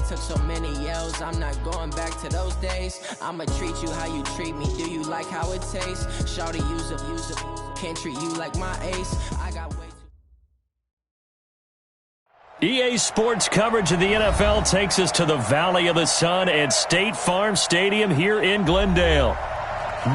took so many yells, I'm not going back to those days. I'ma treat you how you treat me. Do you like how it tastes? Shawty, use up. Can't treat you like my ace. I got way too... EA Sports coverage of the NFL takes us to the Valley of the Sun at State Farm Stadium here in Glendale.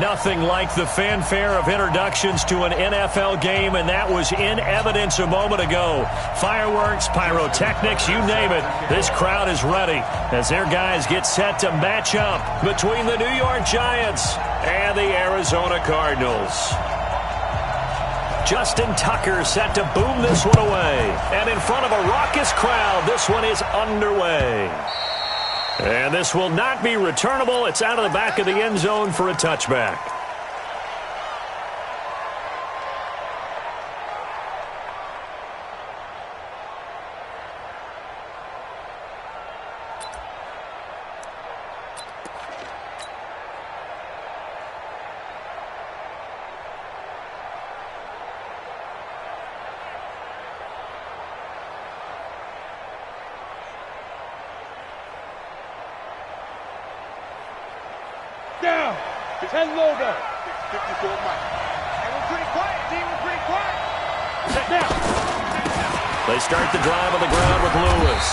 Nothing like the fanfare of introductions to an NFL game, and that was in evidence a moment ago. Fireworks, pyrotechnics, you name it. This crowd is ready as their guys get set to match up between the New York Giants and the Arizona Cardinals. Justin Tucker set to boom this one away. And in front of a raucous crowd, this one is underway. And this will not be returnable. It's out of the back of the end zone for a touchback. Down. 10 low ball. 54 Mike. And we're pretty quiet, team. We're pretty quiet. Set down. They start the drive on the ground with Lewis.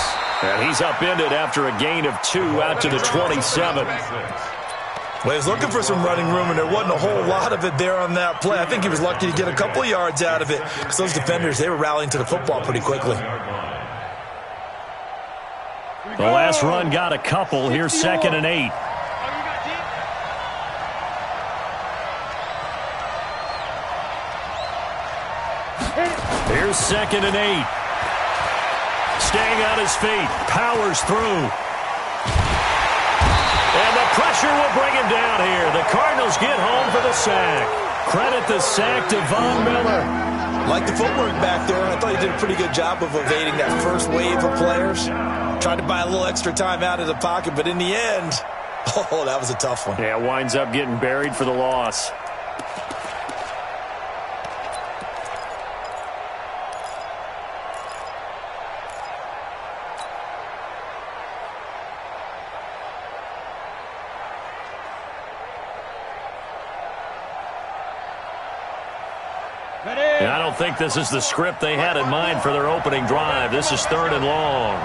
And he's upended after a gain of 2 out to the 27. Well, he was looking for some running room, and there wasn't a whole lot of it there on that play. I think he was lucky to get a couple of yards out of it because those defenders, they were rallying to the football pretty quickly. The last run got a couple. Here's 2nd and 8. Here's 2nd and 8. Staying on his feet. Powers through. And the pressure will bring him down here. The Cardinals get home for the sack. Credit the sack to Von Miller. Like the footwork back there, and I thought he did a pretty good job of evading that first wave of players. Tried to buy a little extra time out of the pocket, but in the end, oh, that was a tough one. Yeah, winds up getting buried for the loss. And I don't think this is the script they had in mind for their opening drive. This is 3rd and long.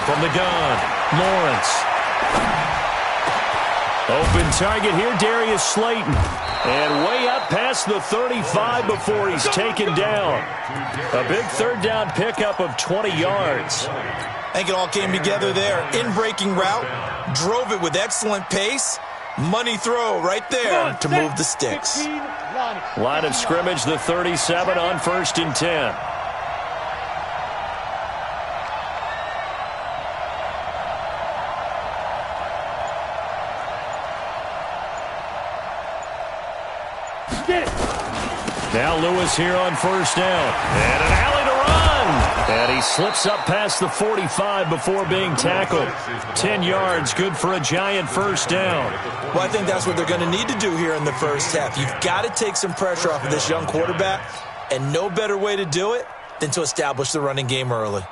From the gun, Lawrence. Open target here, Darius Slayton. And way up past the 35 before he's taken down. A big 3rd down pickup of 20 yards. I think it all came together there. In-breaking route, drove it with excellent pace. Money throw right there to move the sticks. Line of scrimmage, the 37 on 1st and 10. Now Lewis here on 1st down. And an alley to run. And he slips up past the 45 before being tackled. 10 yards, good for a Giant 1st down. Well, I think that's what they're going to need to do here in the first half. You've got to take some pressure off of this young quarterback, and no better way to do it than to establish the running game early.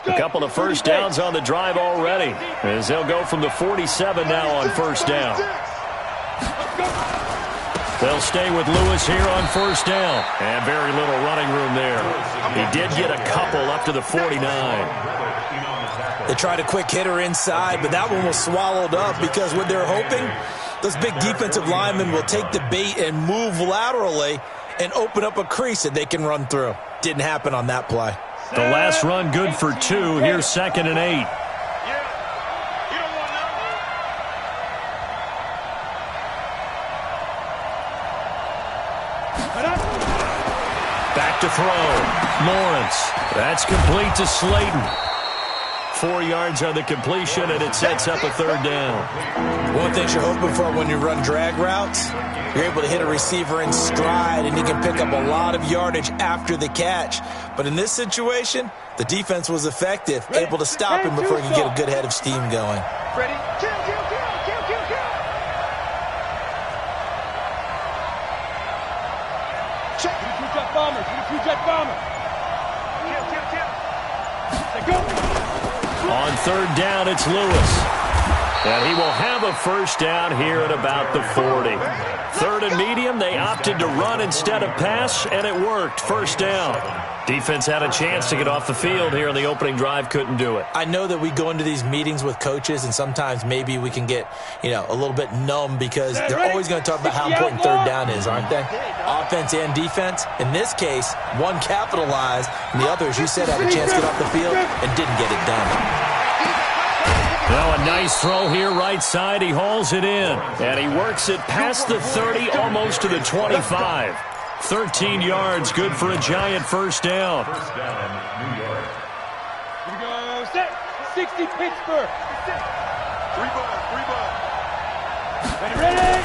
A couple of 1st downs on the drive already, as they'll go from the 47 now on 1st down. They'll stay with Lewis here on 1st down. And very little running room there. He did get a couple up to the 49. They tried a quick hitter inside, but that one was swallowed up because what they're hoping, those big defensive linemen will take the bait and move laterally and open up a crease that they can run through. Didn't happen on that play. The last run good for 2. Here's 2nd and 8. Back to throw. Lawrence. That's complete to Slayton. 4 yards on the completion, and it sets up a 3rd down. One thing you're hoping for when you run drag routes, you're able to hit a receiver in stride, and he can pick up a lot of yardage after the catch. But in this situation, the defense was effective, able to stop him before he could get a good head of steam going. Ready? Kill. Check. Two-jet bomber. Two-jet bomber. On third down, it's Lewis. And he will have a first down here at about the 40. Third and medium, they opted to run instead of pass, and it worked. First down. Defense had a chance to get off the field here in the opening drive, couldn't do it. I know that we go into these meetings with coaches, and sometimes maybe we can get, a little bit numb because they're always going to talk about how important third down is, aren't they? Offense and defense. In this case, one capitalized, and the other, as you said, had a chance to get off the field and didn't get it done. Now a nice throw here right side. He hauls it in. And he works it past the 30, almost to the 25. 13 yards, good for a giant first down. First down, New York. Here we go. Set. 60 Pittsburgh. Three ball. Ready.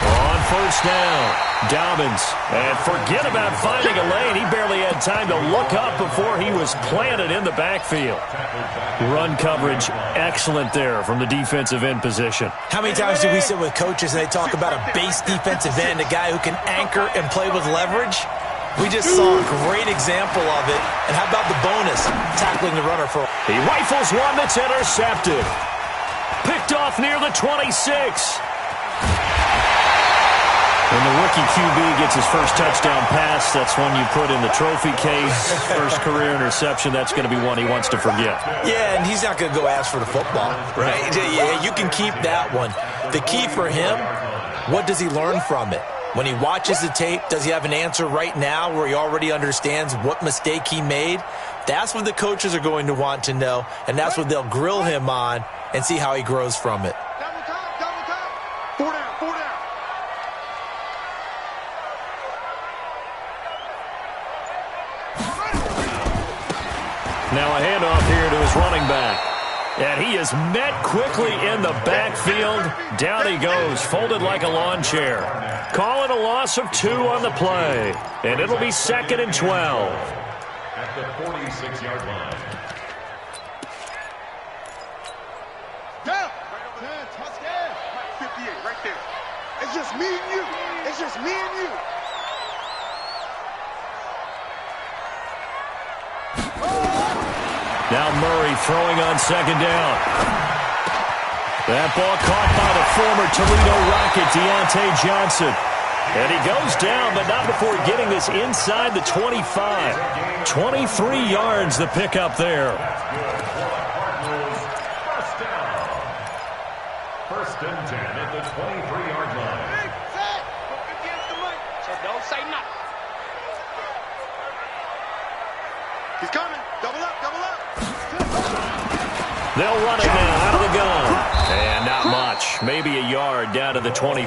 On first down, Dobbins. And forget about finding a lane. He barely had time to look up before he was planted in the backfield. Run coverage excellent there from the defensive end position. How many times do we sit with coaches and they talk about a base defensive end, a guy who can anchor and play with leverage? We just saw a great example of it. And how about the bonus, tackling the runner for... He rifles one that's intercepted. Picked off near the 26. When the rookie QB gets his first touchdown pass, that's one you put in the trophy case. First career interception, that's going to be one he wants to forget. Yeah, and he's not going to go ask for the football, right? Yeah, you can keep that one. The key for him, what does he learn from it? When he watches the tape, does he have an answer right now where he already understands what mistake he made? That's what the coaches are going to want to know, and that's what they'll grill him on and see how he grows from it. Double time. 4 down. Now a handoff here to his running back. And he is met quickly in the backfield. Down he goes, folded like a lawn chair. Call it a loss of 2 on the play. And it'll be 2nd and 12. At the 46-yard line. Down. 58 right there. It's just me and you. Now Murray throwing on 2nd down. That ball caught by the former Toledo Rocket, Deontay Johnson. And he goes down, but not before getting this inside the 25. 23 yards the pickup there. First down. First and 10 at the 23-yard line. So don't say nothing. He's coming. Double up. They'll run it now out of the gun. And not much. Maybe a yard down to the 23.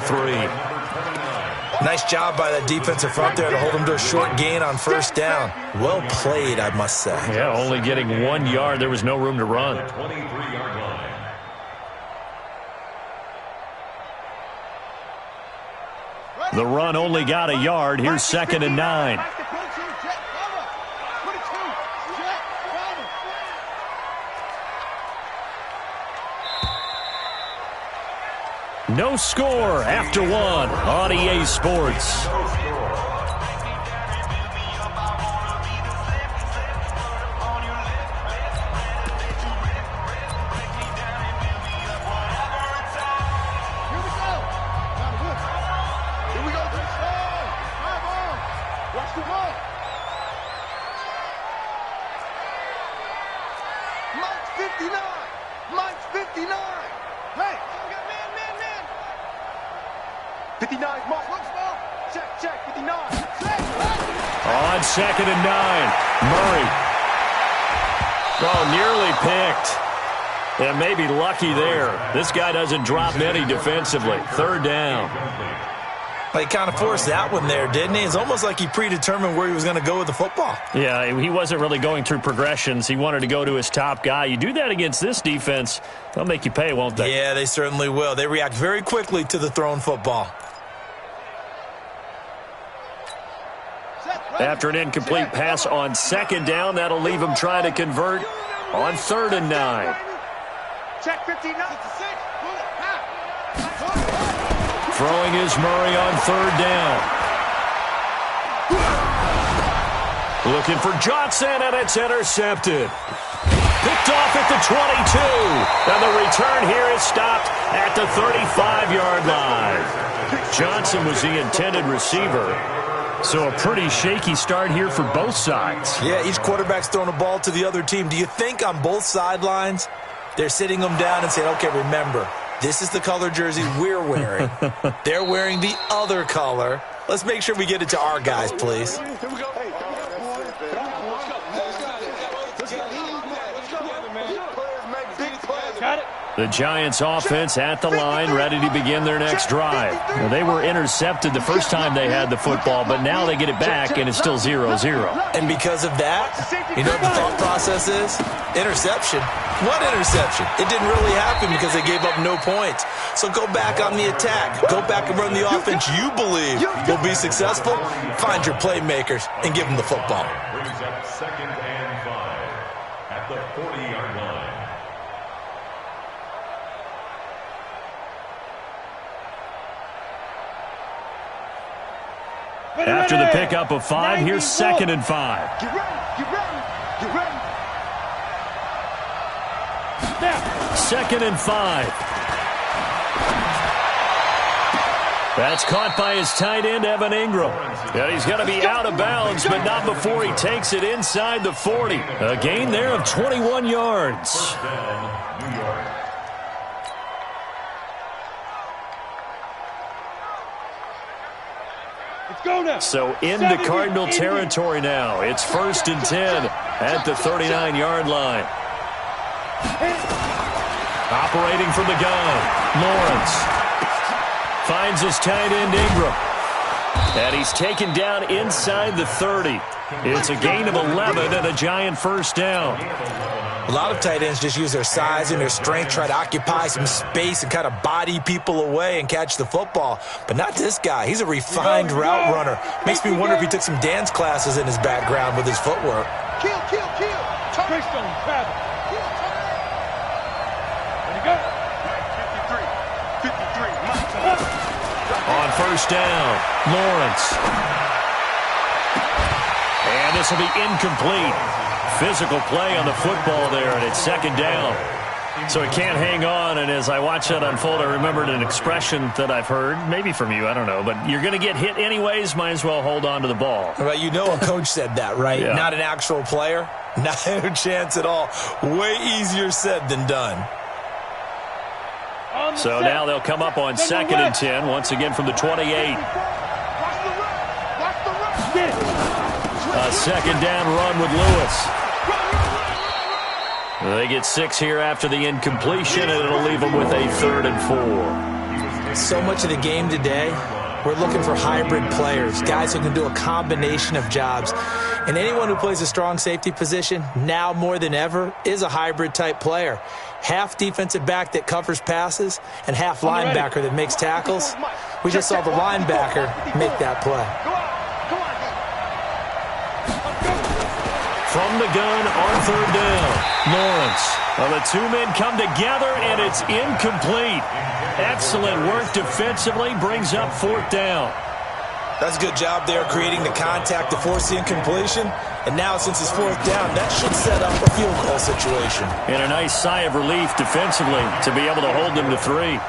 Nice job by that defensive front there to hold him to a short gain on first down. Well played, I must say. Yeah, only getting 1 yard. There was no room to run. 23-yard line. The run only got a yard. Here's 2nd and 9. No score after 1 on EA Sports. Mike's 59. Hey, 59, Mark. Check, 59. On 2nd and 9, Murray. Oh, nearly picked. And maybe lucky there. This guy doesn't drop many defensively. 3rd down. Well, he kind of forced that one there, didn't he? It's almost like he predetermined where he was going to go with the football. Yeah, he wasn't really going through progressions. He wanted to go to his top guy. You do that against this defense, they'll make you pay, won't they? Yeah, they certainly will. They react very quickly to the thrown football. After an incomplete pass on 2nd down, that'll leave him trying to convert on 3rd and 9. Check 59. Throwing is Murray on 3rd down. Looking for Johnson, and it's intercepted. Picked off at the 22. And the return here is stopped at the 35-yard line. Johnson was the intended receiver. So a pretty shaky start here for both sides. Yeah, each quarterback's throwing a ball to the other team. Do you think on both sidelines they're sitting them down and saying, okay, remember, this is the color jersey we're wearing. They're wearing the other color. Let's make sure we get it to our guys, please. The Giants offense at the line, ready to begin their next drive. Well, they were intercepted the first time they had the football, but now they get it back, and it's still 0-0. And because of that, you know what the thought process is? Interception. What interception? It didn't really happen because they gave up no points. So go back on the attack. Go back and run the offense you believe will be successful. Find your playmakers and give them the football. Brings up 2nd and 5 at the 40-yard line. After the pickup of 5, here's 2nd and 5. Get ready, get ready, get ready. Now. 2nd and 5. That's caught by his tight end, Evan Ingram. And he's going to be out of bounds, but not before he takes it inside the 40. A gain there of 21 yards. First down, New York. So into Cardinal territory now. It's 1st and 10 at the 39-yard line. Operating from the gun, Lawrence finds his tight end Ingram. And he's taken down inside the 30. It's a gain of 11 and a Giant first down. A lot of tight ends just use their size and their strength, try to occupy some space and kind of body people away and catch the football. But not this guy. He's a refined route runner. Makes me wonder if he took some dance classes in his background with his footwork. Kill, kill, kill. Touchdown, Travis. Ready to go. 53. On first down, Lawrence. And this will be incomplete. Physical play on the football there, and it's 2nd down. So it can't hang on, and as I watch that unfold, I remembered an expression that I've heard, maybe from you, I don't know, but you're going to get hit anyways, might as well hold on to the ball. Well, you know a coach said that, right? Yeah. Not an actual player. Not a chance at all. Way easier said than done. So now they'll come up on 2nd and 10, once again from the 28. A 2nd down run with Lewis. They get 6 here after the incompletion, and it'll leave them with a 3rd and 4. So much of the game today, we're looking for hybrid players, guys who can do a combination of jobs. And anyone who plays a strong safety position, now more than ever, is a hybrid-type player. Half defensive back that covers passes and half linebacker that makes tackles. We just saw the linebacker make that play. From the gun on 3rd down, Lawrence. Well, the two men come together, and it's incomplete. Excellent work defensively, brings up 4th down. That's a good job there creating the contact to force the incompletion. And now, since it's 4th down, that should set up a field goal situation. And a nice sigh of relief defensively to be able to hold them to 3.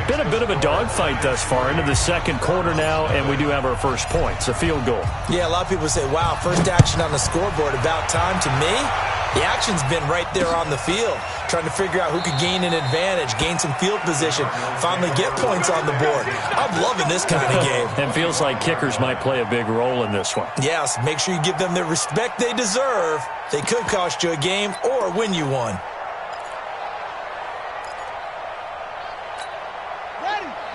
Been a bit of a dogfight thus far into the 2nd quarter now, and we do have our first points, a field goal. Yeah, a lot of people say, wow, first action on the scoreboard, about time. To me, the action's been right there on the field, trying to figure out who could gain an advantage, gain some field position, finally get points on the board. I'm loving this kind of game. And feels like kickers might play a big role in this one. Yes, make sure you give them the respect they deserve. They could cost you a game or win you one.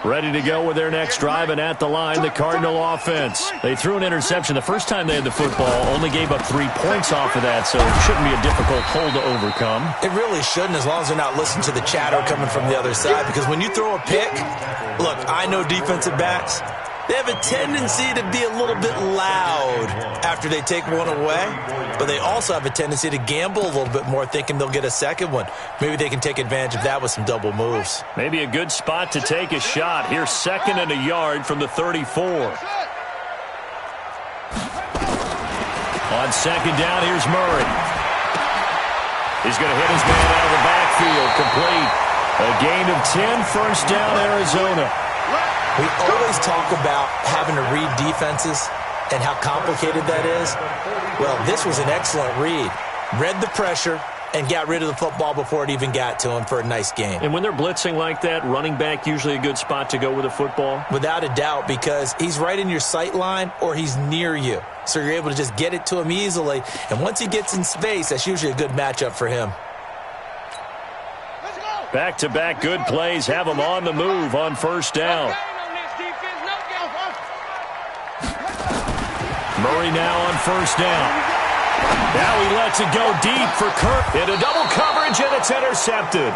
Ready to go with their next drive, and at the line, the Cardinal offense. They threw an interception the first time they had the football, only gave up 3 points off of that, so it shouldn't be a difficult hole to overcome. It really shouldn't, as long as they're not listening to the chatter coming from the other side, because when you throw a pick, look, I know defensive backs, they have a tendency to be a little bit loud after they take one away, but they also have a tendency to gamble a little bit more, thinking they'll get a second one. Maybe they can take advantage of that with some double moves. Maybe a good spot to take a shot. Here's 2nd and a yard from the 34. On second down, here's Murray. He's going to hit his man out of the backfield. Complete. A gain of 10, first down, Arizona. We always talk about having to read defenses and how complicated that is. Well, this was an excellent read. Read the pressure and got rid of the football before it even got to him for a nice game. And when they're blitzing like that, running back usually a good spot to go with a football? Without a doubt, because he's right in your sight line or he's near you. So you're able to just get it to him easily. And once he gets in space, that's usually a good matchup for him. Back-to-back good plays have him on the move on first down. Murray now on first down. Now he lets it go deep for Kirk. Into double coverage, and it's intercepted.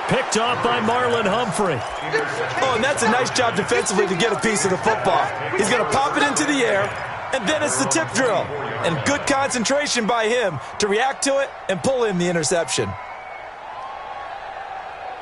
Picked off by Marlon Humphrey. Oh, and that's a nice job defensively to get a piece of the football. He's going to pop it into the air, and then it's the tip drill. And good concentration by him to react to it and pull in the interception.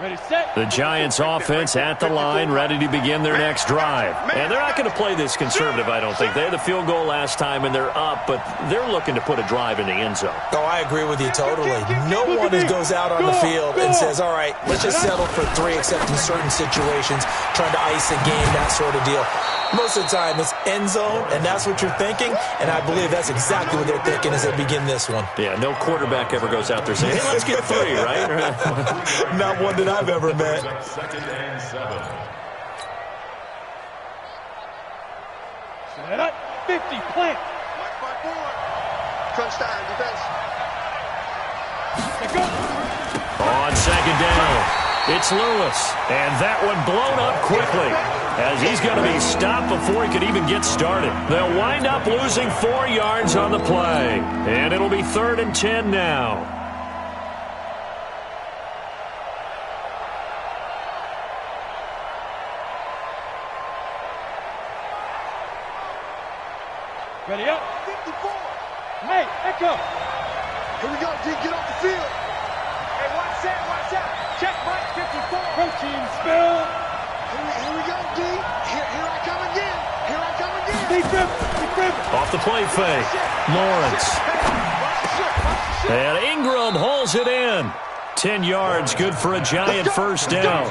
Ready, set. The Giants offense at the line, ready to begin their next drive. And they're not going to play this conservative, I don't think. They had the field goal last time, and they're up, but they're looking to put a drive in the end zone. Oh, I agree with you totally. No one goes out on the field and says, all right, let's just settle for 3, except in certain situations, trying to ice a game, that sort of deal. Most of the time, it's end zone, and that's what you're thinking, and I believe that's exactly what they're thinking as they begin this one. Yeah, no quarterback ever goes out there saying, hey, let's get 3, right? Not one that I've ever met. Second and 7. Set up. 50, plant. Crunch time, defense. Let go. On second down, it's Lewis, and that one blown up quickly as he's going to be stopped before he could even get started. They'll wind up losing 4 yards on the play, and it'll be 3rd and 10 now. Ready up. 54. Hey, echo. Here we go, D. Get off the field. Hey, watch out, watch out. Check Mike 54. Protein spill. Here we go, D. Here I come again. Here I come again. Defib. Off the play fake, Lawrence. And Ingram hauls it in. 10 yards, good for a Giant first down.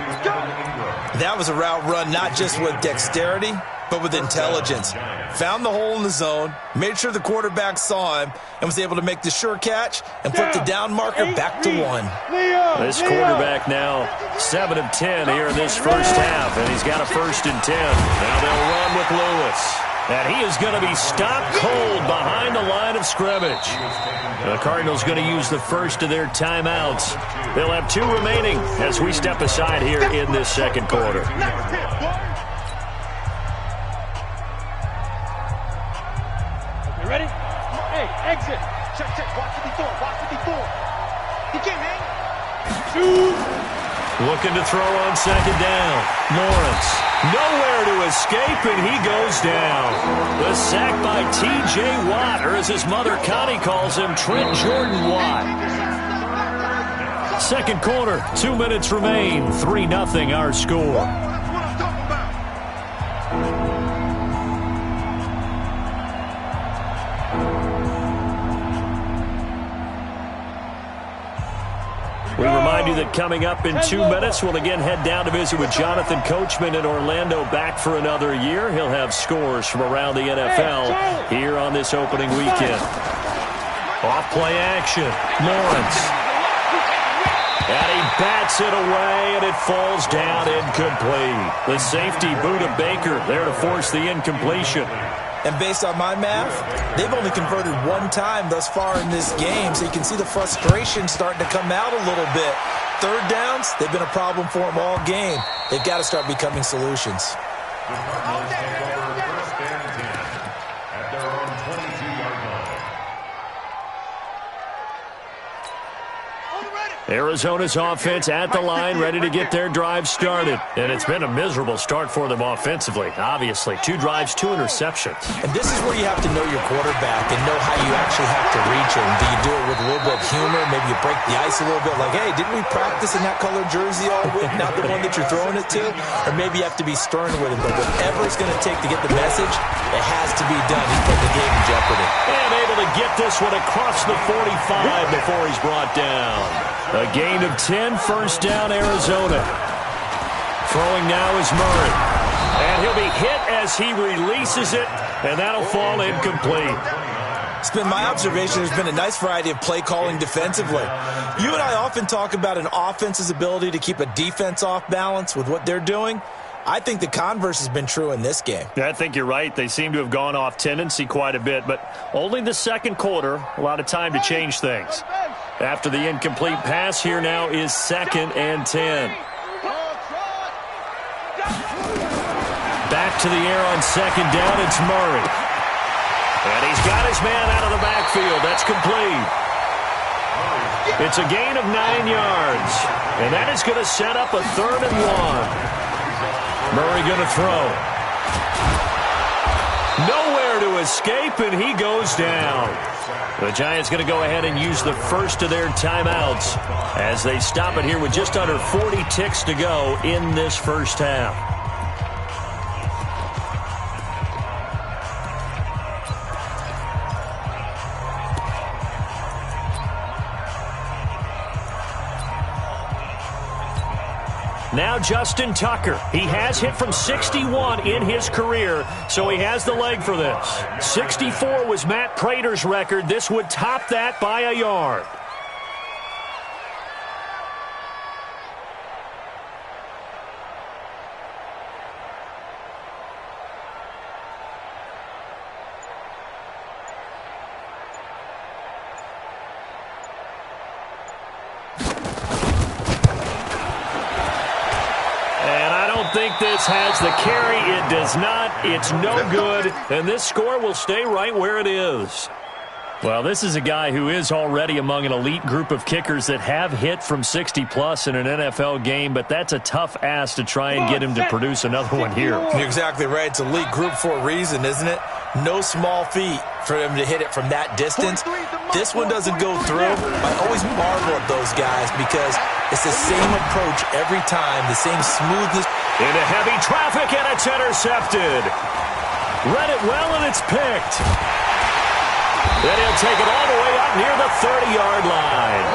That was a route run not just with dexterity, but with intelligence. Found the hole in the zone, made sure the quarterback saw him, and was able to make the sure catch and put the down marker back to 1. This quarterback now 7 of 10 here in this first half, and he's got a 1st and 10. Now they'll run with Lewis. And he is going to be stopped cold behind the line of scrimmage. The Cardinals going to use the first of their timeouts. They'll have 2 remaining as we step aside here in this second quarter. Ready? Hey, exit. Check. Watch 54. Watch 54. He can't hang. Shoot. Looking to throw on second down. Lawrence. Nowhere to escape, and he goes down. The sack by T.J. Watt, or as his mother Connie calls him, Trent Jordan Watt. Second quarter, 2 minutes remain. 3-0 our score. We remind you that coming up in 2 minutes, we'll again head down to visit with Jonathan Coachman in Orlando, back for another year. He'll have scores from around the NFL here on this opening weekend. Off play action, Lawrence. And he bats it away, and it falls down incomplete. The safety, Buda Baker, there to force the incompletion. And based on my math, they've only converted 1 time thus far in this game, so you can see the frustration starting to come out a little bit. 3rd downs, they've been a problem for them all game. They've got to start becoming solutions. The Cardinals take over 1st and 10 at their own 22-yard line. Arizona's offense at the line, ready to get their drive started. And it's been a miserable start for them offensively, obviously. 2 drives, 2 interceptions. And this is where you have to know your quarterback and know how you actually have to reach him. Do you do it with a little bit of humor? Maybe you break the ice a little bit, like, hey, didn't we practice in that colored jersey all week, not the one that you're throwing it to? Or maybe you have to be stern with him. But whatever it's going to take to get the message, it has to be done. He's putting the game in jeopardy. And able to get this one across the 45 before he's brought down. A gain of 10, first down, Arizona. Throwing now is Murray. And he'll be hit as he releases it, and that'll fall incomplete. It's been my observation there's been a nice variety of play calling defensively. You and I often talk about an offense's ability to keep a defense off balance with what they're doing. I think the converse has been true in this game. I think you're right. They seem to have gone off tendency quite a bit, but only the second quarter, a lot of time to change things. After the incomplete pass, here now is 2nd and 10. Back to the air on 2nd down, it's Murray. And he's got his man out of the backfield. That's complete. It's a gain of 9 yards. And that is going to set up a 3rd and 1. Murray going to throw. Nowhere to escape, and he goes down. The Giants going to go ahead and use the first of their timeouts as they stop it here with just under 40 ticks to go in this first half. Now Justin Tucker. He has hit from 61 in his career, so he has the leg for this. 64 was Matt Prater's record. This would top that by a yard. Think this has the carry. It does not. It's no good. And this score will stay right where it is. Well, this is a guy who is already among an elite group of kickers that have hit from 60-plus in an NFL game, but that's a tough ask to try and get him to produce another one here. You're exactly right. It's elite group for a reason, isn't it? No small feat for him to hit it from that distance. This one doesn't go through. I always marvel at those guys because it's the same approach every time, the same smoothness. Into heavy traffic, and it's intercepted. Read it well, and it's picked. Then he'll take it all the way up near the 30-yard line.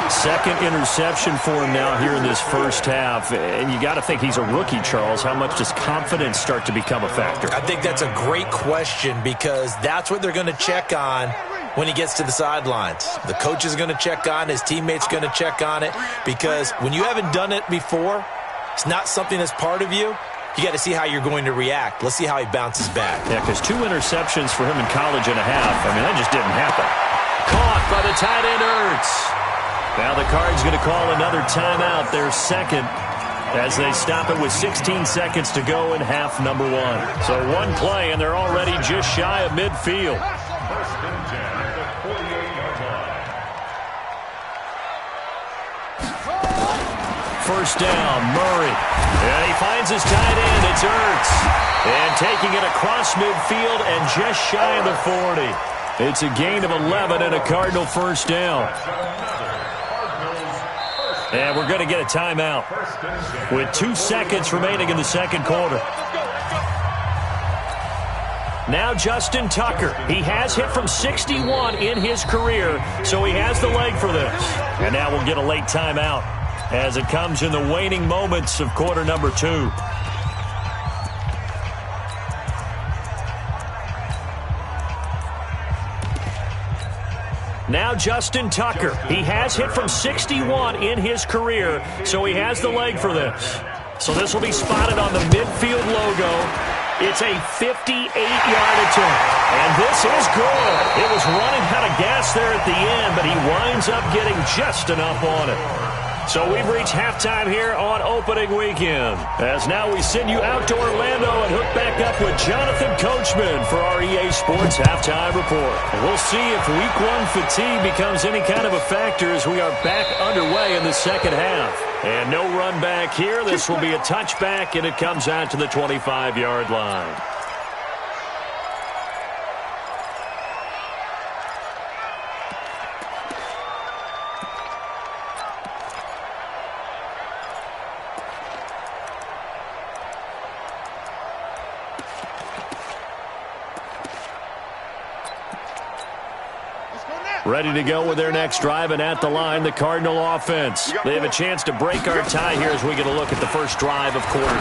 Second interception for him now here in this first half. And you got to think he's a rookie, Charles. How much does confidence start to become a factor? I think that's a great question because that's what they're going to check on when he gets to the sidelines. The coach is going to check on, his teammates going to check on it, because when you haven't done it before, it's not something that's part of you. You got to see how you're going to react. Let's see how he bounces back. Yeah, because 2 interceptions for him in college and a half. I mean, that just didn't happen. Caught by the tight end, Ertz. Now the Cards going to call another timeout, their second, as they stop it with 16 seconds to go in half number 1. So one play, and they're already just shy of midfield. First and 10 at the 48-yard line. First down, Murray. And he finds his tight end. It's Ertz. And taking it across midfield and just shy of the 40. It's a gain of 11 and a Cardinal first down. And we're going to get a timeout with 2 seconds remaining in the second quarter. Now Justin Tucker. He has hit from 61 in his career, so he has the leg for this. And now we'll get a late timeout as it comes in the waning moments of quarter number 2. Now Justin Tucker. He has hit from 61 in his career, so he has the leg for this. So this will be spotted on the midfield logo. It's a 58-yard attempt. And this is good. It was running out of gas there at the end, but he winds up getting just enough on it. So we've reached halftime here on opening weekend. As now we send you out to Orlando and hook back up with Jonathan Coachman for our EA Sports Halftime Report. And we'll see if Week 1 fatigue becomes any kind of a factor as we are back underway in the second half. And no run back here. This will be a touchback, and it comes out to the 25-yard line. Ready to go with their next drive, and at the line, the Cardinal offense. They have a chance to break our tie here as we get a look at the first drive of quarter 3.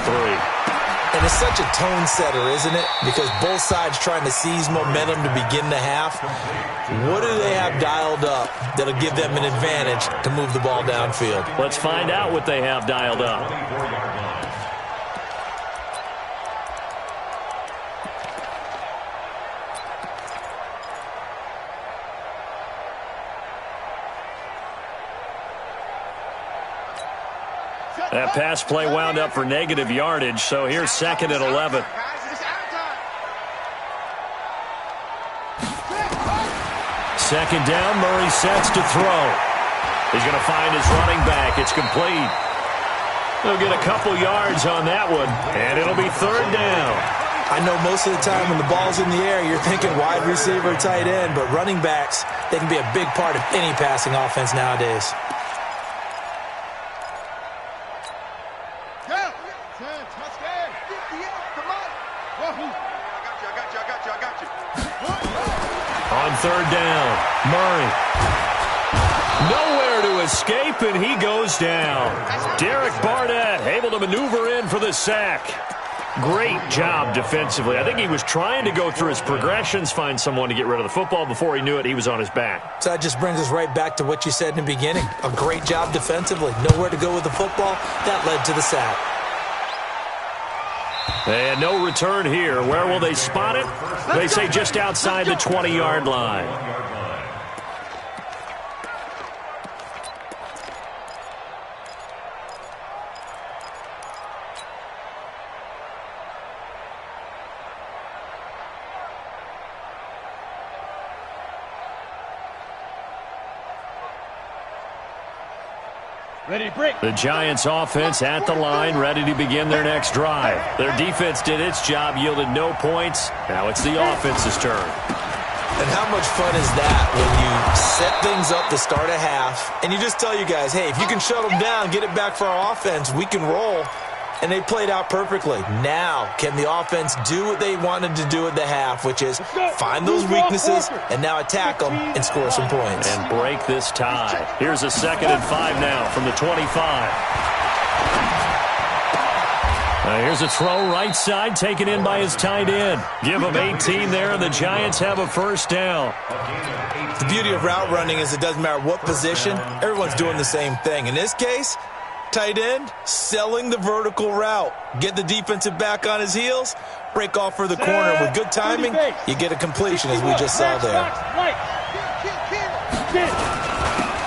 And it's such a tone setter, isn't it? Because both sides trying to seize momentum to begin the half. What do they have dialed up that'll give them an advantage to move the ball downfield? Let's find out what they have dialed up. That pass play wound up for negative yardage, so here's 2nd and 11. Second down, Murray sets to throw. He's going to find his running back. It's complete. He'll get a couple yards on that one, and it'll be 3rd down. I know most of the time when the ball's in the air, you're thinking wide receiver, tight end, but running backs, they can be a big part of any passing offense nowadays. On 3rd down, Murray. Nowhere to escape, and he goes down. Derek Barnett able to maneuver in for the sack. Great job defensively. I think he was trying to go through his progressions, find someone to get rid of the football. Before he knew it, he was on his back. So that just brings us right back to what you said in the beginning. A great job defensively. Nowhere to go with the football. That led to the sack. And no return here. Where will they spot it? They say just outside the 20-yard line. The Giants offense at the line, ready to begin their next drive. Their defense did its job, yielded no points. Now it's the offense's turn. And how much fun is that when you set things up to start a half, and you just tell you guys, hey, if you can shut them down, get it back for our offense, we can roll. And they played out perfectly. Now, can the offense do what they wanted to do at the half, which is find those weaknesses and now attack them and score some points. And break this tie. Here's a 2nd and 5 now from the 25. Here's a throw right side taken in by his tight end. Give him 18 there, and the Giants have a 1st down. The beauty of route running is it doesn't matter what position. Everyone's doing the same thing. In this case, tight end, selling the vertical route. Get the defensive back on his heels, break off for the corner. With good timing, you get a completion, as we just saw there.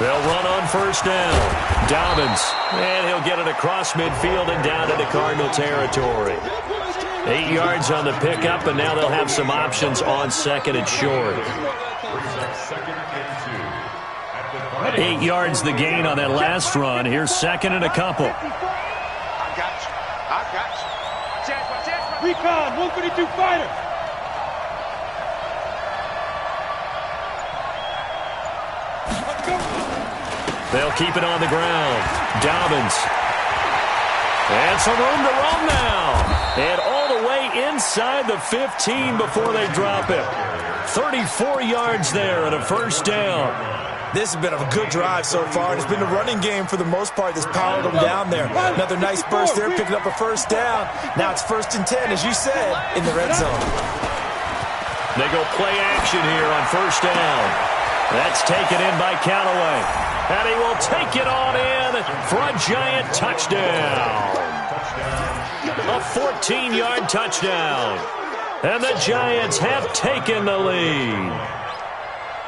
They'll run on 1st down. Dobbins, and he'll get it across midfield and down into Cardinal territory. 8 yards on the pickup, and now they'll have some options on 2nd and short. 8 yards the gain on that last run. Here's 2nd and a couple. I got you. Recon, 152 fighter. They'll keep it on the ground. Dobbins. And some room to run now. And all the way inside the 15 before they drop it. 34 yards there and a 1st down. This has been a good drive so far, and it's been the running game for the most part that's powered them down there. Another nice burst there, picking up a 1st down. Now it's 1st and 10, as you said, in the red zone. They go play action here on 1st down. That's taken in by Callaway. And he will take it on in for a Giant touchdown. A 14-yard touchdown. And the Giants have taken the lead.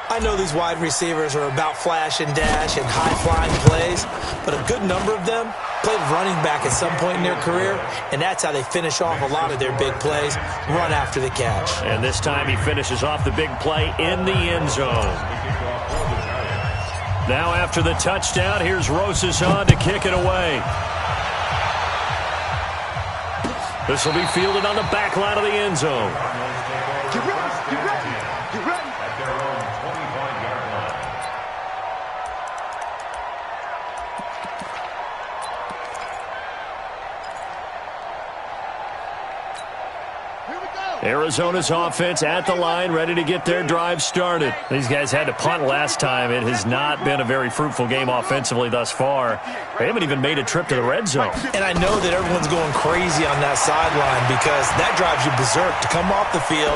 I know these wide receivers are about flash and dash and high-flying plays, but a good number of them played running back at some point in their career, and that's how they finish off a lot of their big plays, run after the catch. And this time he finishes off the big play in the end zone. Now after the touchdown, here's Rosas on to kick it away. This will be fielded on the back line of the end zone. Get ready, get ready, get ready. At their own 25-yard line. Arizona's offense at the line, ready to get their drive started. These guys had to punt last time. It has not been a very fruitful game offensively thus far. They haven't even made a trip to the red zone. And I know that everyone's going crazy on that sideline because that drives you berserk to come off the field,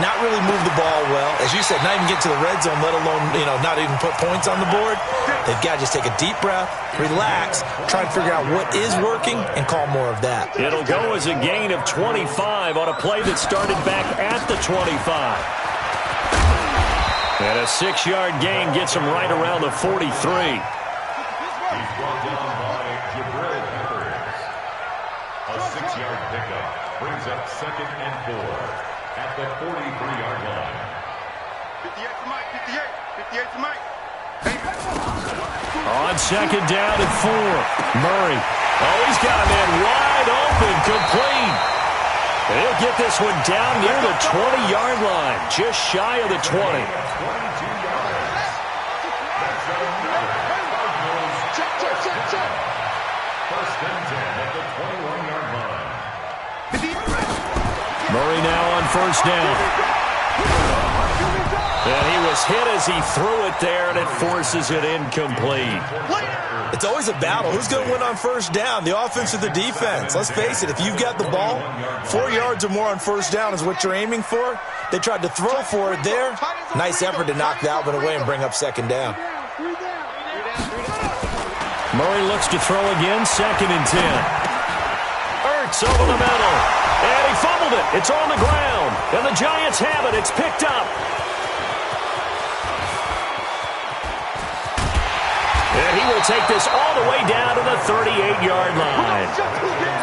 not really move the ball well. As you said, not even get to the red zone, let alone, not even put points on the board. They've got to just take a deep breath, relax, try and figure out what is working, and call more of that. It'll go as a gain of 25 on a play that started back at the 25. And a 6-yard gain gets him right around the 43. He's brought down by Jabril Peppers. A 6-yard pickup brings up 2nd and 4 at the 43-yard line. 58 to Mike, 58 to Mike. On 2nd down and 4. Murray. Oh, he's got a man wide open, complete. He'll get this one down near the 20-yard line, just shy of the 20. 22 yards. That's another Check. First and 10 at the 21-yard line. Murray now on 1st down. And he was hit as he threw it there, and it forces it incomplete. It's always a battle. Who's going to win on 1st down, the offense or the defense? Let's face it, if you've got the ball, 4 yards or more on 1st down is what you're aiming for. They tried to throw for it there. Nice effort to knock that one away and bring up 2nd down. Murray looks to throw again, 2nd and 10. Ertz over the middle. And he fumbled it. It's on the ground. And the Giants have it. It's picked up. And he will take this all the way down to the 38-yard line.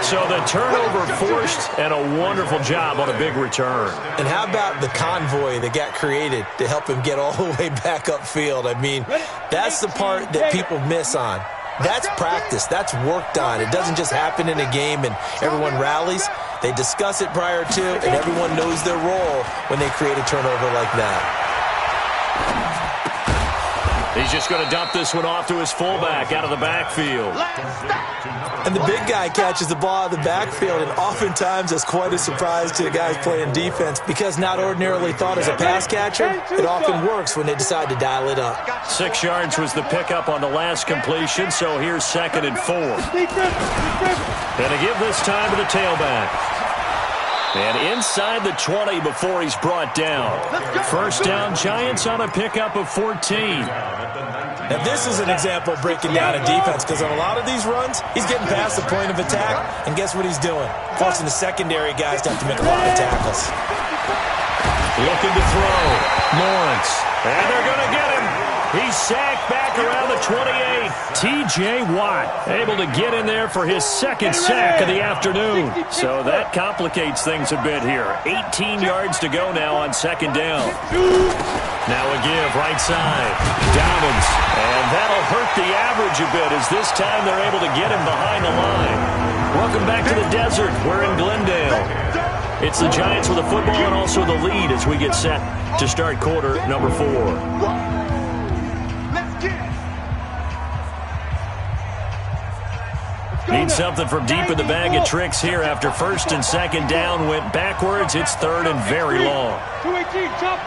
So the turnover forced, and a wonderful job on a big return. And how about the convoy that got created to help him get all the way back upfield? I mean, that's the part that people miss on. That's practice. That's worked on. It doesn't just happen in a game and everyone rallies. They discuss it prior to, and everyone knows their role when they create a turnover like that. He's just going to dump this one off to his fullback out of the backfield. And the big guy catches the ball out of the backfield, and oftentimes that's quite a surprise to the guys playing defense because not ordinarily thought as a pass catcher, it often works when they decide to dial it up. 6 yards was the pickup on the last completion, so here's 2nd and 4. And to give this time to the tailback. And inside the 20 before he's brought down. 1st down, Giants on a pickup of 14. Now, this is an example of breaking down a defense because on a lot of these runs, he's getting past the point of attack, and guess what he's doing? Forcing the secondary guys to have to make a lot of tackles. Looking to throw. Lawrence. And they're going to get him. He's sacked back around the 28. T.J. Watt able to get in there for his 2nd sack of the afternoon. So that complicates things a bit here. 18 yards to go now on 2nd down. Now a give right side. Dobbins. And that'll hurt the average a bit as this time they're able to get him behind the line. Welcome back to the desert. We're in Glendale. It's the Giants with the football and also the lead as we get set to start quarter number 4. Need something from deep in the bag of tricks here after 1st and 2nd down went backwards. It's 3rd and very long. 218, jump.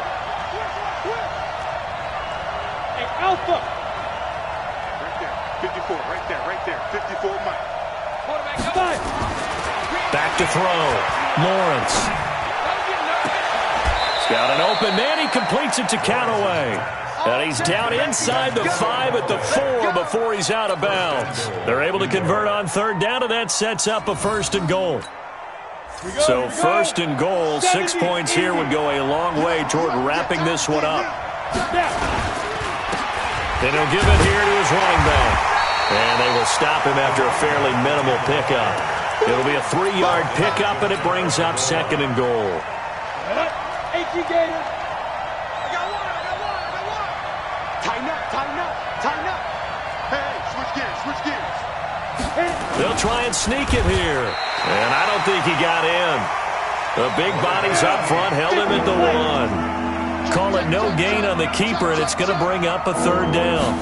Hey, Alpha. Right there. 54, Mike. Quarterback, back to throw. Lawrence. He's got an open man. He completes it to Callaway. And he's down inside the 5 at the 4 before he's out of bounds. They're able to convert on 3rd down, and that sets up a 1st and goal. So 1st and goal, 6 points here would go a long way toward wrapping this one up. And he'll give it here to his running back. And they will stop him after a fairly minimal pickup. It'll be a 3-yard pickup, and it brings up 2nd and goal. Tighten up. Hey, switch gears. They'll try and sneak it here. And I don't think he got in. The big bodies up front held him at the 1. Call it no gain on the keeper, and it's going to bring up a 3rd down.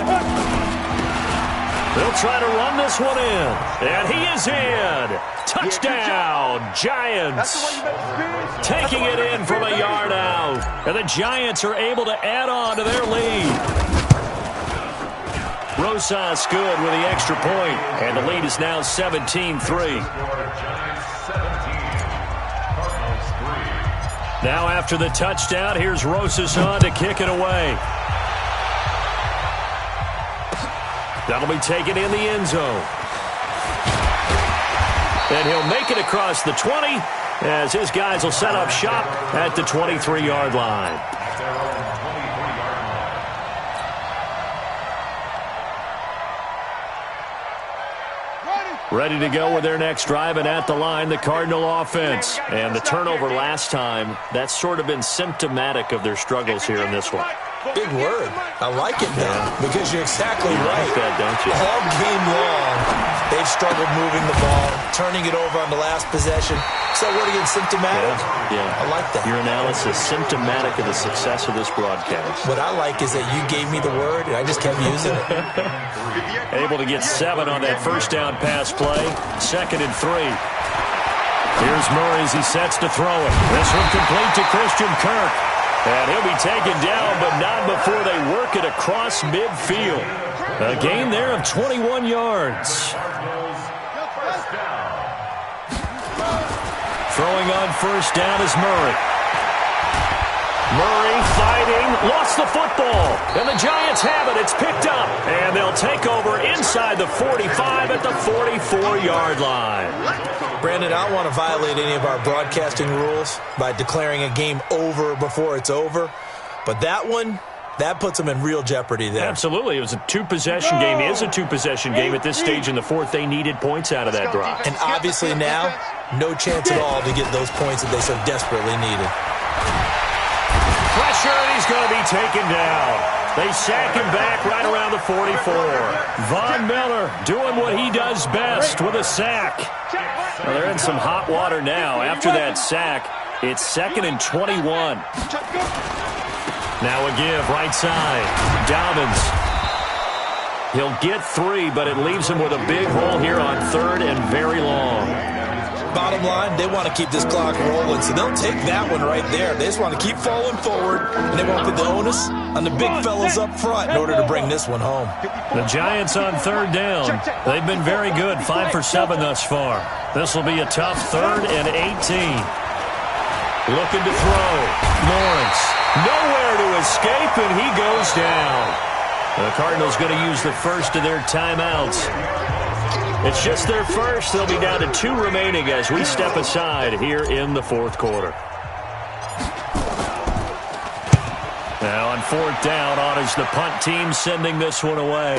They'll try to run this one in. And he is in. Touchdown, Giants. Taking it in from a yard out. And the Giants are able to add on to their lead. Rosas good with the extra point. And the lead is now 17-3. Now after the touchdown, here's Rosas on to kick it away. That'll be taken in the end zone. And he'll make it across the 20 as his guys will set up shop at the 23-yard line. Ready to go with their next drive, and at the line, the Cardinal offense. And the turnover last time, that's sort of been symptomatic of their struggles here in this one. Big word. I like it now because you're exactly right. Like that, don't you? All game long, they've struggled moving the ball, turning it over on the last possession. So what again, symptomatic? Yeah. I like that. Your analysis, symptomatic of the success of this broadcast. What I like is that you gave me the word, and I just kept using it. Able to get 7 on that first down pass play. 2nd and 3. Here's Murray as he sets to throw it. This one complete to Christian Kirk. And he'll be taken down, but not before they work it across midfield. A gain there of 21 yards. Throwing on first down is Murray. Murray fighting, lost the football. And the Giants have it. It's picked up. And they'll take over inside the 45 at the 44-yard line. Brandon, I don't want to violate any of our broadcasting rules by declaring a game over before it's over. But that one, that puts them in real jeopardy there. Absolutely. It was a two-possession game. It is a two-possession game at this stage in the fourth. They needed points out of that drive. And obviously now, no chance at all to get those points that they so desperately needed. Pressure, and he's going to be taken down. They sack him back right around the 44. Von Miller doing what he does best with a sack. Well, they're in some hot water now. After that sack, it's 2nd and 21. Now a give, right side. Dobbins. He'll get 3, but it leaves him with a big hole here on 3rd and very long. Bottom line, they want to keep this clock rolling, so they'll take that one right there. They just want to keep falling forward, and they won't put the onus on the big fellas up front in order to bring this one home. The Giants on 3rd down. They've been very good, 5 for 7 thus far. This will be a tough 3rd and 18. Looking to throw. Lawrence. Nowhere to escape, and he goes down. The Cardinals going to use the first of their timeouts. It's just their first. They'll be down to 2 remaining as we step aside here in the 4th quarter. Now on 4th down, on is the punt team sending this one away.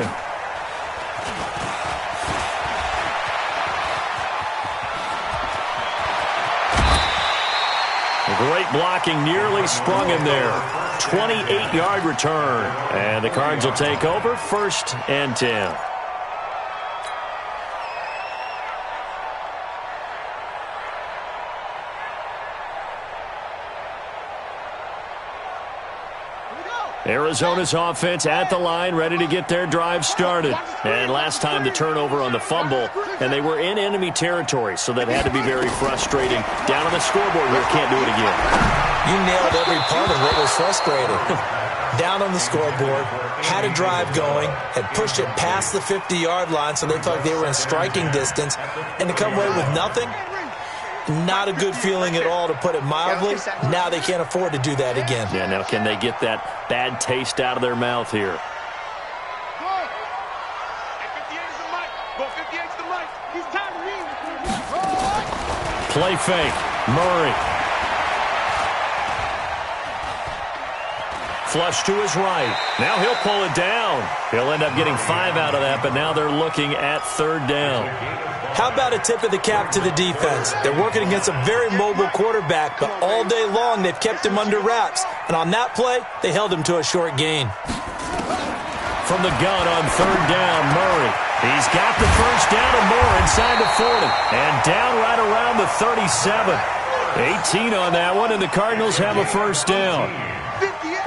Great blocking, nearly sprung him there. 28-yard return. And the Cards will take over, 1st and 10. Arizona's offense at the line, ready to get their drive started. And last time the turnover on the fumble, and they were in enemy territory, so that had to be very frustrating. Down on the scoreboard here, can't do it again. You nailed every part of what was frustrating. Down on the scoreboard, had a drive going, had pushed it past the 50-yard line, so they thought they were in striking distance, and to come away with nothing, not a good feeling at all, to put it mildly. Now they can't afford to do that again. Yeah, now can they get that bad taste out of their mouth here? Play fake. Murray. Flush to his right. Now he'll pull it down. He'll end up getting 5 out of that, but now they're looking at 3rd down. How about a tip of the cap to the defense? They're working against a very mobile quarterback, but all day long they've kept him under wraps. And on that play, they held him to a short gain. From the gun on 3rd down, Murray. He's got the first down and more inside the 40. And down right around the 37. 18 on that one, and the Cardinals have a first down.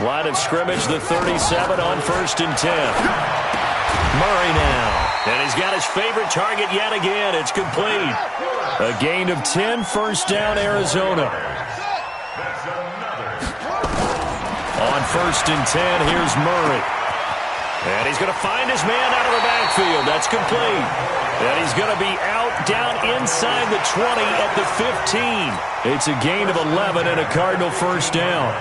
Line of scrimmage, the 37 on 1st and 10. Murray now. And he's got his favorite target yet again. It's complete. A gain of 10, first down, Arizona. On first and 10, here's Murray. And he's going to find his man out of the backfield. That's complete. And he's going to be out down inside the 20 at the 15. It's a gain of 11 and a Cardinal first down.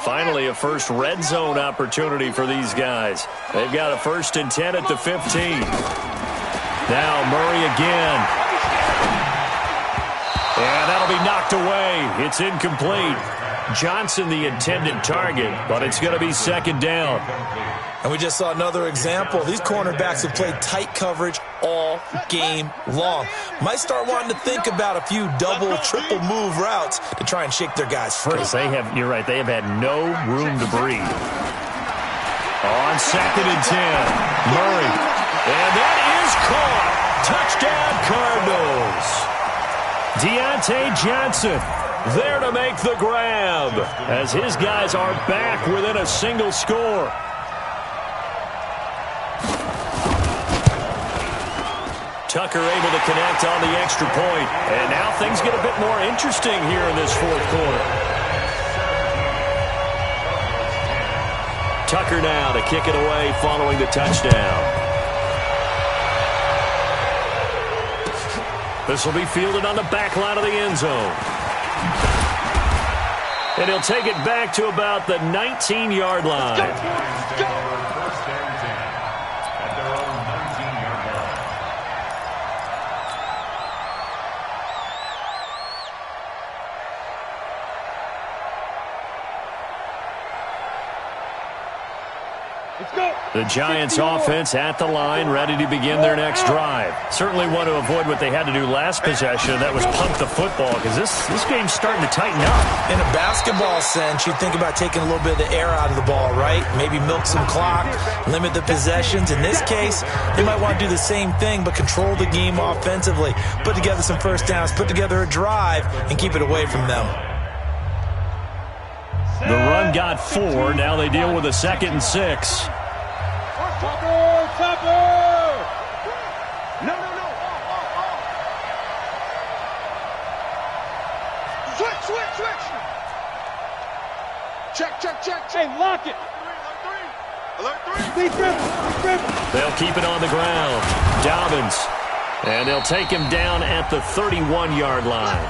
Finally, a first red zone opportunity for these guys. They've got a first and 10 at the 15. Now Murray again. And that'll be knocked away. It's incomplete. Johnson the intended target, but it's going to be second down. And we just saw another example. These cornerbacks have played tight coverage all game long. Might start wanting to think about a few double, triple move routes to try and shake their guys free. You're right, they have had no room to breathe. On second and 10, Murray. And that is caught. Touchdown, Cardinals. Deontay Johnson there to make the grab as his guys are back within a single score. Tucker able to connect on the extra point. And now things get a bit more interesting here in this fourth quarter. Tucker now to kick it away following the touchdown. This will be fielded on the back line of the end zone. And he'll take it back to about the 19-yard line. First and 10 at their own 19-yard line. Let's go. The Giants offense at the line, ready to begin their next drive. Certainly want to avoid what they had to do last possession. That was pump the football, because this game's starting to tighten up. In a basketball sense, you think about taking a little bit of the air out of the ball, right? Maybe milk some clock, limit the possessions. In this case, they might want to do the same thing, but control the game offensively. Put together some first downs, put together a drive, and keep it away from them. The run got 4. Now they deal with a second and 6. Topper! No. Switch. Check. Hey, lock it. Alert 3. Deep dribble. They'll keep it on the ground. Dobbins. And they'll take him down at the 31-yard line.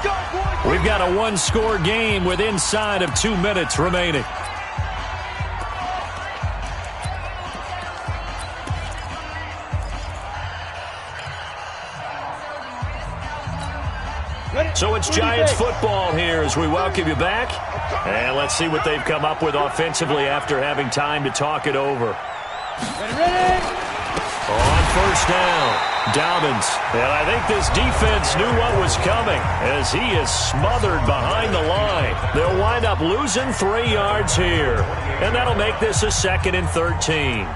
We've got a one-score game with inside of 2 minutes remaining. So it's Giants football here as we welcome you back. And let's see what they've come up with offensively after having time to talk it over. Ready. On first down, Dobbins. And I think this defense knew what was coming as he is smothered behind the line. They'll wind up losing 3 yards here. And that'll make this a second and 13.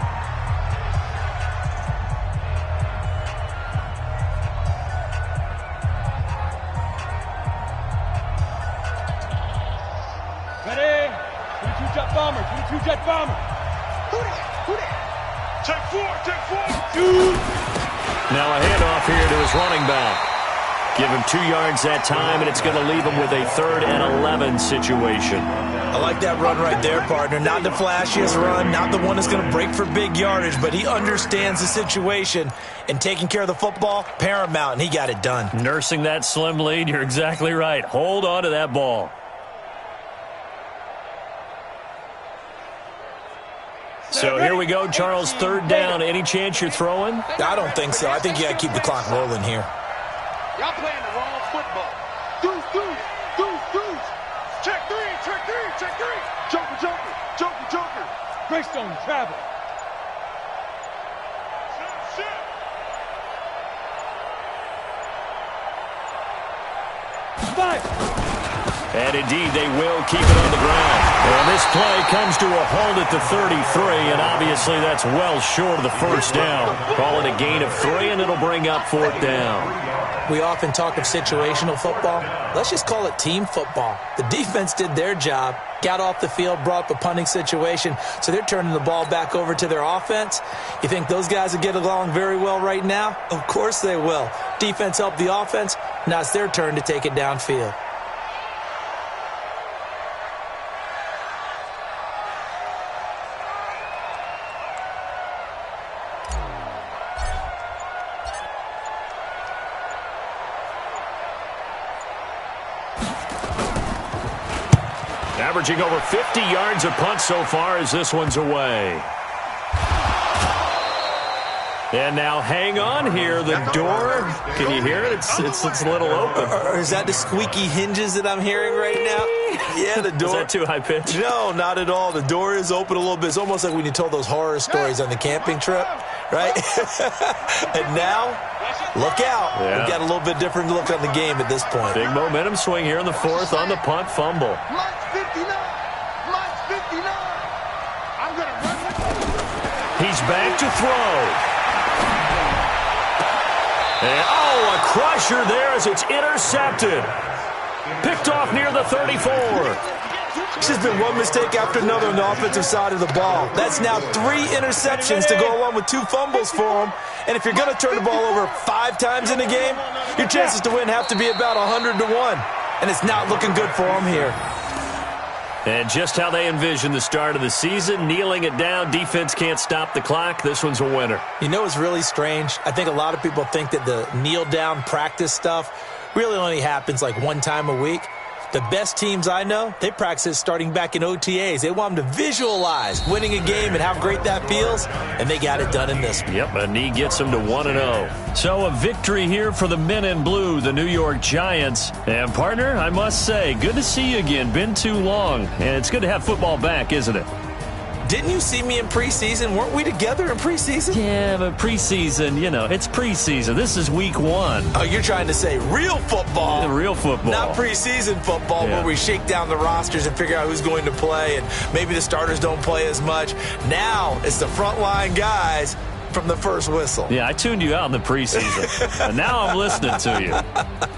Ready. 22-jet bomber. Who that? Check 4. Dude. Now a handoff here to his running back. Give him 2 yards that time, and it's going to leave him with a 3rd and 11 situation. I like that run right there, partner. Not the flashiest run, not the one that's going to break for big yardage, but he understands the situation, and taking care of the football, paramount, and he got it done. Nursing that slim lead, you're exactly right. Hold on to that ball. So here we go, Charles, 3rd down. Any chance you're throwing? I don't think so. I think you got to keep the clock rolling here. Y'all playing the wrong football. Deuce. Check three. Joker. Greystone travel. Five. And indeed, they will keep it on the ground. And this play comes to a halt at the 33, and obviously that's well short of the first down. Call it a gain of 3, and it'll bring up 4th down. We often talk of situational football. Let's just call it team football. The defense did their job, got off the field, brought up a punting situation, so they're turning the ball back over to their offense. You think those guys will get along very well right now? Of course they will. Defense helped the offense. Now it's their turn to take it downfield. Averaging over 50 yards a punt so far as this one's away. And now hang on here. The door, can you hear it? It's a little open. Or is that the squeaky hinges that I'm hearing right now? Yeah, the door. Is that too high pitch? No, not at all. The door is open a little bit. It's almost like when you told those horror stories on the camping trip, right? And now, look out. Yeah. We've got a little bit different look on the game at this point. Big momentum swing here in the fourth on the punt fumble. March 59. March 59. I'm going to run. He's back to throw. And, a crusher there as it's intercepted. Picked off near the 34. It's just been one mistake after another on the offensive side of the ball. That's now 3 interceptions to go along with 2 fumbles for him. And if you're going to turn the ball over 5 times in a game, your chances to win have to be about 100 to 1. And it's not looking good for him here. And just how they envision the start of the season, kneeling it down, defense can't stop the clock. This one's a winner. You know what's really strange? I think a lot of people think that the kneel-down practice stuff really only happens like 1 time a week. The best teams I know, they practice it starting back in OTAs. They want them to visualize winning a game and how great that feels, and they got it done in this one. Yep, a knee gets them to 1-0. So a victory here for the men in blue, the New York Giants. And, partner, I must say, good to see you again. Been too long. And it's good to have football back, isn't it? Didn't you see me in preseason? Weren't we together in preseason? Yeah, but preseason, it's preseason. This is week 1. Oh, you're trying to say real football. Real football. Not preseason football where we shake down the rosters and figure out who's going to play, and maybe the starters don't play as much. Now it's the frontline guys from the first whistle. Yeah, I tuned you out in the preseason. And now I'm listening to you.